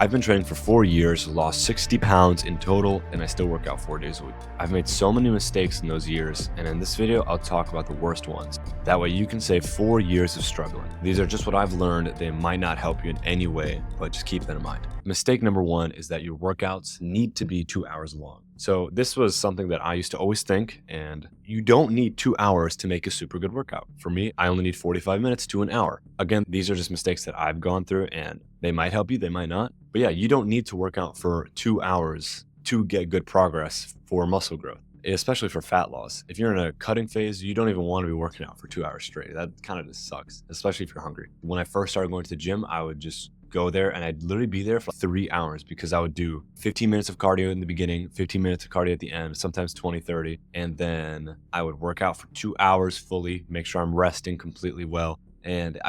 I've been training for 4 years, lost 60 pounds in total, and I still work out 4 days a week. I've made so many mistakes in those years, and in this video, I'll talk about the worst ones. That way you can save 4 years of struggling. These are just what I've learned. They might not help you in any way, but just keep that in mind. Mistake number 1 is that your workouts need to be 2 hours long. So this was something that I used to always think, and you don't need 2 hours to make a super good workout. For me, I only need 45 minutes to an hour. Again, these are just mistakes that I've gone through, and they might help you, they might not. But yeah, you don't need to work out for 2 hours to get good progress for muscle growth, especially for fat loss. If you're in a cutting phase, you don't even want to be working out for 2 hours straight. That kind of just sucks, especially if you're hungry. When I first started going to the gym, I would just go there and I'd literally be there for 3 hours because I would do 15 minutes of cardio in the beginning, 15 minutes of cardio at the end, sometimes 20, 30. And then I would work out for 2 hours fully, make sure I'm resting completely well. And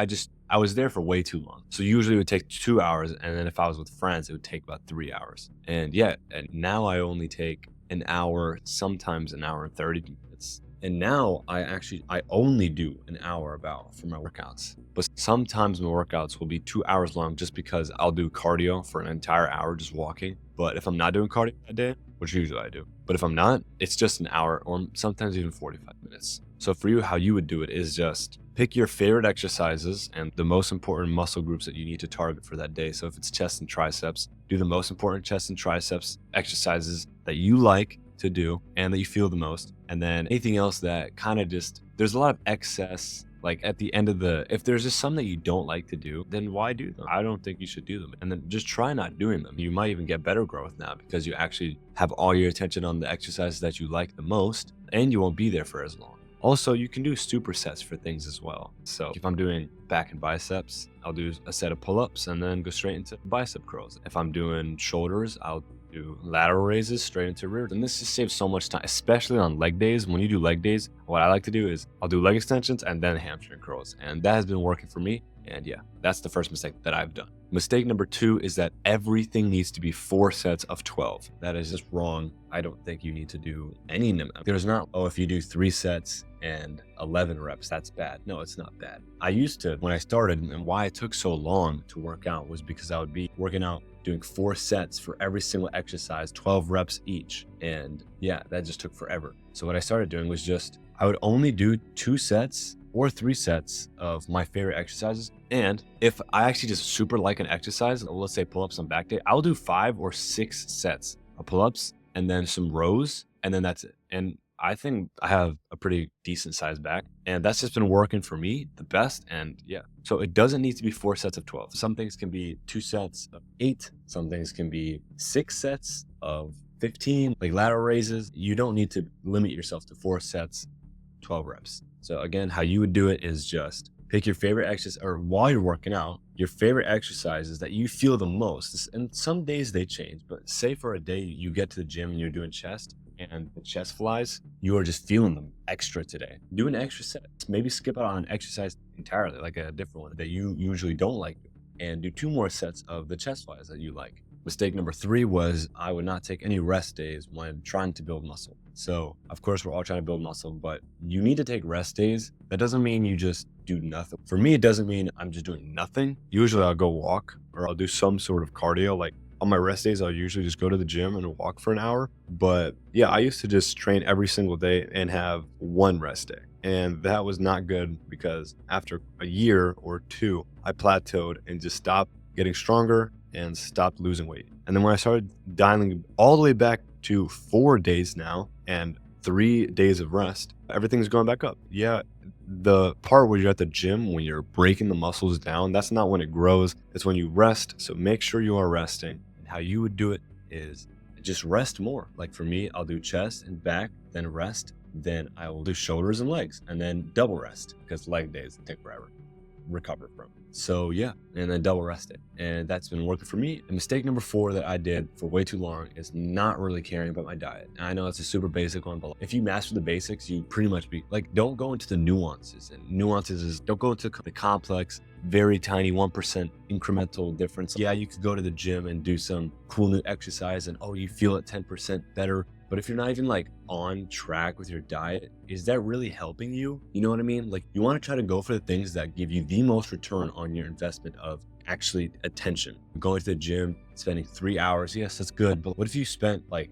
I was there for way too long. So usually it would take 2 hours. And then if I was with friends, it would take about 3 hours. And yeah, and now I only take an hour, sometimes an hour and 30 minutes. And now I only do an hour about for my workouts. But sometimes my workouts will be 2 hours long just because I'll do cardio for an entire hour just walking. But if I'm not doing cardio that day, which usually I do, but if I'm not, it's just an hour or sometimes even 45 minutes. So for you, how you would do it is just pick your favorite exercises and the most important muscle groups that you need to target for that day. So if it's chest and triceps, do the most important chest and triceps exercises that you like to do and that you feel the most. And then anything else that kind of just, there's a lot of excess, like at the end of if there's just some that you don't like to do, then why do them? I don't think you should do them. And then just try not doing them. You might even get better growth now because you actually have all your attention on the exercises that you like the most, and you won't be there for as long. Also, you can do supersets for things as well. So if I'm doing back and biceps, I'll do a set of pull-ups and then go straight into bicep curls. If I'm doing shoulders, I'll do lateral raises straight into rear. And this just saves so much time, especially on leg days. When you do leg days, what I like to do is I'll do leg extensions and then hamstring curls. And that has been working for me. And yeah, that's the first mistake that I've done. Mistake number 2 is that everything needs to be 4 sets of 12. That is just wrong. I don't think you need to do any of them. There's not, oh, if you do 3 sets and 11 reps, that's bad. No, it's not bad. I used to, when I started, and why it took so long to work out was because I would be working out doing 4 sets for every single exercise, 12 reps each. And yeah, that just took forever. So what I started doing was just, I would only do 2 sets or 3 sets of my favorite exercises. And if I actually just super like an exercise, let's say pull-ups on back day, I'll do 5 or 6 sets of pull-ups and then some rows, and then that's it. And I think I have a pretty decent sized back, and that's just been working for me the best. And yeah, so it doesn't need to be 4 sets of 12. Some things can be 2 sets of 8. Some things can be 6 sets of 15, like lateral raises. You don't need to limit yourself to 4 sets, 12 reps. So again, how you would do it is just pick your favorite exercise, or while you're working out, your favorite exercises that you feel the most. And some days they change, but say for a day you get to the gym and you're doing chest and the chest flies, you are just feeling them extra today. Do an extra set. Maybe skip out on an exercise entirely, like a different one that you usually don't like, and do 2 more sets of the chest flies that you like. Mistake number 3 was I would not take any rest days when trying to build muscle. So of course we're all trying to build muscle, but you need to take rest days. That doesn't mean you just do nothing. For me, it doesn't mean I'm just doing nothing. Usually I'll go walk or I'll do some sort of cardio. Like on my rest days, I'll usually just go to the gym and walk for an hour. But yeah, I used to just train every single day and have 1 rest day. And that was not good because after a year or 2, I plateaued and just stopped getting stronger and stopped losing weight. And then when I started dialing all the way back to 4 days now and 3 days of rest, everything's going back up. Yeah, the part where you're at the gym, when you're breaking the muscles down, that's not when it grows. It's when you rest. So make sure you are resting. And how you would do it is just rest more. Like for me, I'll do chest and back, then rest. Then I will do shoulders and legs, and then double rest because leg days take forever recover from. So yeah, and then double rest it. And that's been working for me. And mistake number 4 that I did for way too long is not really caring about my diet. And I know it's a super basic one, but if you master the basics, you pretty much be like, don't go into the nuances. And nuances is don't go into the complex, very tiny 1% incremental difference. Yeah, you could go to the gym and do some cool new exercise and oh, you feel it 10% better. But if you're not even like on track with your diet, is that really helping you? You know what I mean? Like you want to try to go for the things that give you the most return on your investment of actually attention. Going to the gym, spending 3 hours, yes, that's good. But what if you spent like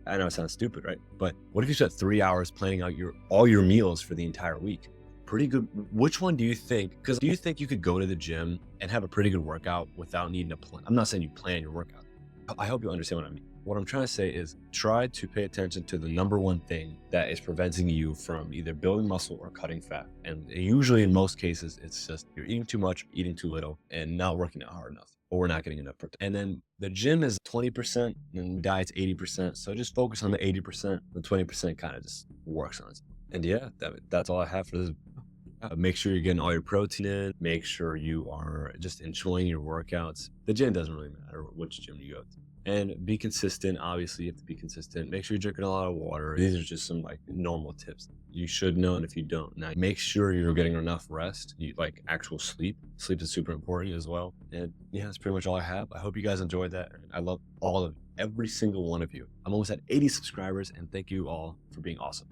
I know it sounds stupid, right? But what if you spent 3 hours planning out all your meals for the entire week? Pretty good. Which one do you think? Because do you think you could go to the gym and have a pretty good workout without needing to plan? I'm not saying you plan your workout. I hope you understand what I mean. What I'm trying to say is try to pay attention to the number one thing that is preventing you from either building muscle or cutting fat. And usually in most cases, it's just you're eating too much, eating too little, and not working out hard enough, or we're not getting enough protein. And then the gym is 20% and diet's 80%. So just focus on the 80%. The 20% kind of just works on it. And yeah, that's all I have for this. Make sure you're getting all your protein in. Make sure you are just enjoying your workouts. The gym doesn't really matter which gym you go to. And be consistent. Obviously, you have to be consistent. Make sure you're drinking a lot of water. These are just some like normal tips you should know. And if you don't, now make sure you're getting enough rest, like actual sleep. Sleep is super important as well. And yeah, that's pretty much all I have. I hope you guys enjoyed that. I love every single one of you. I'm almost at 80 subscribers, and thank you all for being awesome.